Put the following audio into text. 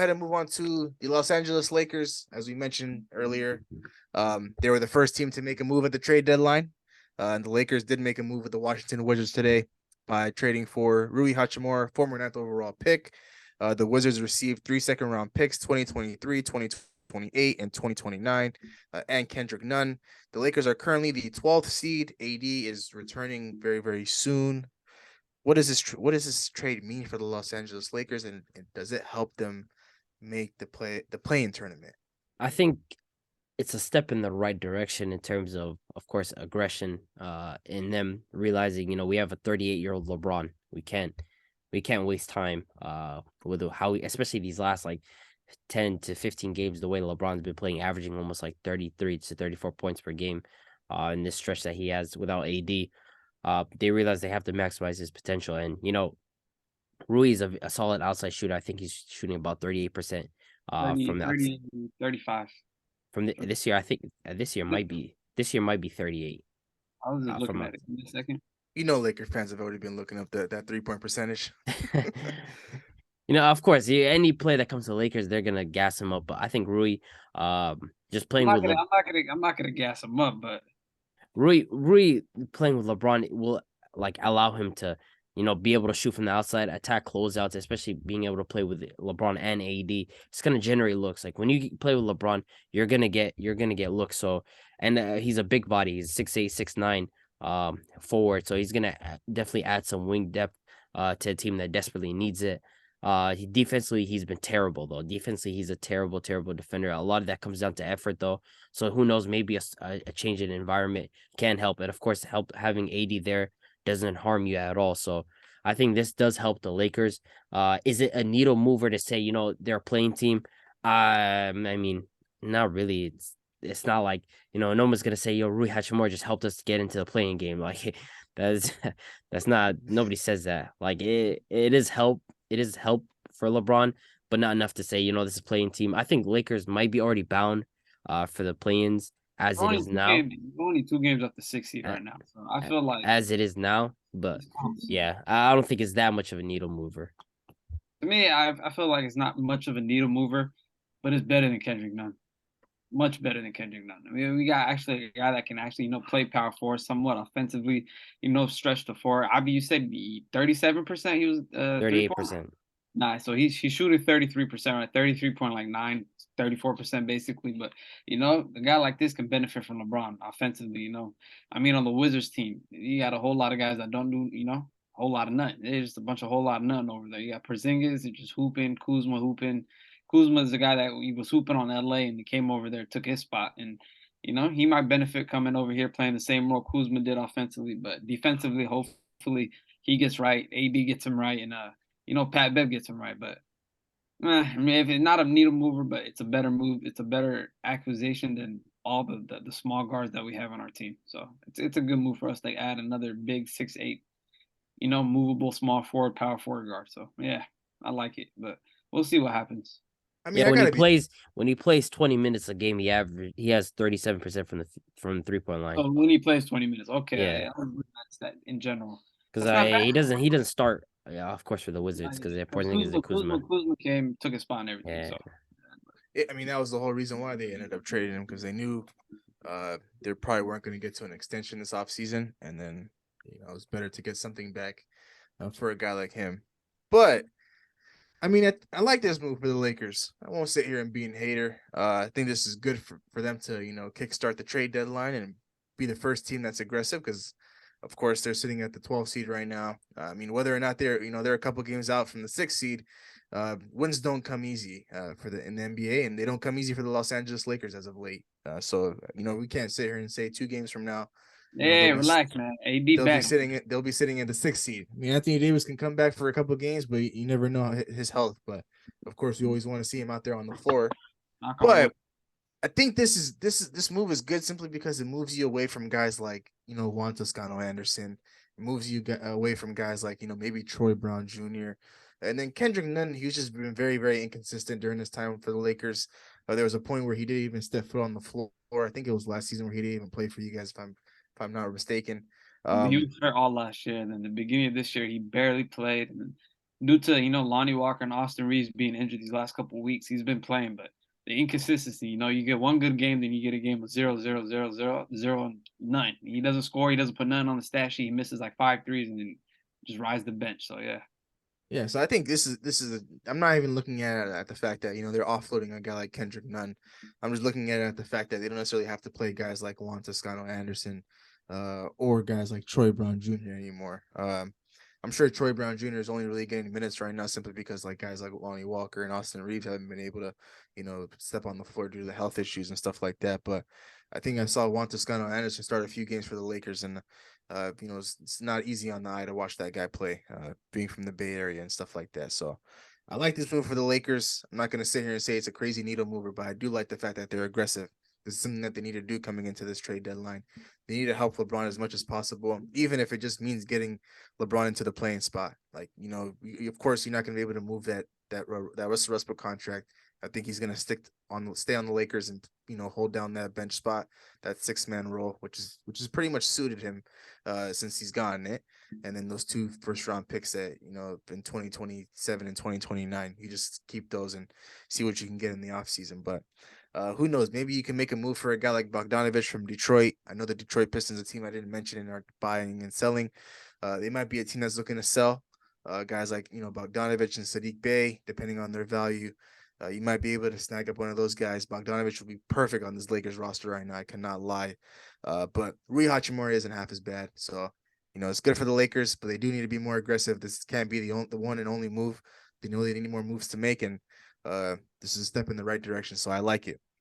ahead and move on to the Los Angeles Lakers. As we mentioned earlier, they were the first team to make a move at the trade deadline. And the Lakers did make a move with the Washington Wizards today by trading for Rui Hachimura, former 9th overall pick. The Wizards received 3 second-round picks, 2023, 2028, and 2029, and Kendrick Nunn. The Lakers are currently the 12th seed. AD is returning very, very soon. What does this trade mean for the Los Angeles Lakers, and does it help them make the play-in tournament? I think it's a step in the right direction in terms of course, aggression. In them realizing, we have a 38-year-old LeBron. We can't waste time. With how especially these last 10 to 15 games, the way LeBron's been playing, averaging almost 33 to 34 points per game. In this stretch that he has without AD, they realize they have to maximize his potential. And Rui is a solid outside shooter. I think he's shooting about 38%. 30, From the 30, 35. From this year, I think this year might be 38. I was just looking at it in a second. Lakers fans have already been looking up that 3-point percentage. Of course, any play that comes to Lakers, they're gonna gas him up. But I think Rui, just playing I'm not gonna gas him up, but Rui playing with LeBron will allow him to be able to shoot from the outside, attack closeouts, especially being able to play with LeBron and AD. It's gonna generate looks. Like when you play with LeBron, you're gonna get looks. So, and he's a big body. He's 6'8", 6'9", forward. So he's gonna definitely add some wing depth to a team that desperately needs it. Defensively, he's been terrible though. Defensively, he's a terrible defender. A lot of that comes down to effort though. So who knows? Maybe a change in environment can help. And of course, having AD there doesn't harm you at all. So I think this does help the Lakers. Is it a needle mover to say, they're a playing team? I mean, not really. It's not like, no one's gonna say, Rui Hachimura just helped us get into the playing game. Like that's not, nobody says that. Like it is help. It is help for LeBron, but not enough to say, this is a playing team. I think Lakers might be already bound for the play-ins as it is now. Only 2 games up the 6th seed right now. So I feel like as it is now, but yeah, I don't think it's that much of a needle mover. To me, I feel like it's not much of a needle mover, but it's better than Kendrick Nunn. Much better than Kendrick Nunn. I mean, we got actually a guy that can actually, play power forward somewhat offensively, stretch the floor. You said 37%. He was 38%. Nah, so he's shooting 33%, right? 33.9, 34% basically. But a guy like this can benefit from LeBron offensively. I mean, on the Wizards team, you got a whole lot of guys that don't do, a whole lot of nothing. There's just a bunch of whole lot of nothing over there. You got Porzingis, who's just hooping, Kuzma hooping. Kuzma is the guy that he was hooping on LA and he came over there, took his spot. And, he might benefit coming over here playing the same role Kuzma did offensively, but defensively, hopefully he gets right. AD gets him right. And, Pat Bev gets him right. But, I mean, if it's not a needle mover, but it's a better move. It's a better acquisition than all the small guards that we have on our team. So it's a good move for us to add another big 6'8", movable small forward, power forward guard. So, yeah, I like it. But we'll see what happens. I mean, when he plays 20 minutes a game, he has 37% from the 3-point line. Oh, when he plays 20 minutes, okay. Yeah, that's that in general. Because he doesn't start. Yeah, of course for the Wizards because they're Porzingis and Kuzma. Kuzma came, took his spot and everything. Yeah. So. I mean, that was the whole reason why they ended up trading him because they knew they probably weren't going to get to an extension this offseason, and then it was better to get something back for a guy like him. But I mean, I like this move for the Lakers. I won't sit here and be a hater. I think this is good for them to, kickstart the trade deadline and be the first team that's aggressive because, of course, they're sitting at the 12th seed right now. I mean, whether or not they're a couple games out from the 6th seed, wins don't come easy in the NBA, and they don't come easy for the Los Angeles Lakers as of late. So, we can't sit here and say 2 games from now. Hey, relax, man. AD back. They'll be sitting at the 6th seed. I mean, Anthony Davis can come back for a couple of games, but you never know his health. But of course, we always want to see him out there on the floor. But I think this move is good simply because it moves you away from guys like Juan Toscano Anderson. It moves you away from guys like maybe Troy Brown Jr. And then Kendrick Nunn. He's just been very, very inconsistent during this time for the Lakers. There was a point where he didn't even step foot on the floor. I think it was last season where he didn't even play for you guys. If I'm not mistaken. He was hurt all last year, and then the beginning of this year he barely played. And due to Lonnie Walker and Austin Reeves being injured these last couple of weeks, he's been playing, but the inconsistency, you get one good game, then you get a game with 0, 0, 0, 0, 0, and none. He doesn't score, he doesn't put none on the stat sheet, he misses like 5 threes and then just rides the bench. So yeah. Yeah, so I think I'm not even looking at the fact that they're offloading a guy like Kendrick Nunn. I'm just looking at the fact that they don't necessarily have to play guys like Juan Toscano Anderson, or guys like Troy Brown Jr. anymore. I'm sure Troy Brown Jr. is only really getting minutes right now simply because like guys like Lonnie Walker and Austin Reeves haven't been able to, step on the floor due to the health issues and stuff like that. But I think I saw Juan Toscano Anderson start a few games for the Lakers, and it's not easy on the eye to watch that guy play, being from the Bay Area and stuff like that. So I like this move for the Lakers. I'm not going to sit here and say it's a crazy needle mover, but I do like the fact that they're aggressive. This is something that they need to do coming into this trade deadline. They need to help LeBron as much as possible, even if it just means getting LeBron into the playing spot. Like, of course, you're not going to be able to move that Russell Westbrook contract. I think he's going to stay on the Lakers and hold down that bench spot, that 6-man role, which is pretty much suited him since he's gotten it. And then those 2 first-round picks that in 2027 and 2029, you just keep those and see what you can get in the offseason. But who knows? Maybe you can make a move for a guy like Bogdanovich from Detroit. I know the Detroit Pistons, a team I didn't mention in our buying and selling. They might be a team that's looking to sell guys like Bogdanovich and Sadiq Bey, depending on their value. You might be able to snag up one of those guys. Bogdanovich would be perfect on this Lakers roster right now. I cannot lie. But Rui Hachimura isn't half as bad. So, it's good for the Lakers, but they do need to be more aggressive. This can't be the one and only move. They know they need more moves to make, and this is a step in the right direction. So I like it.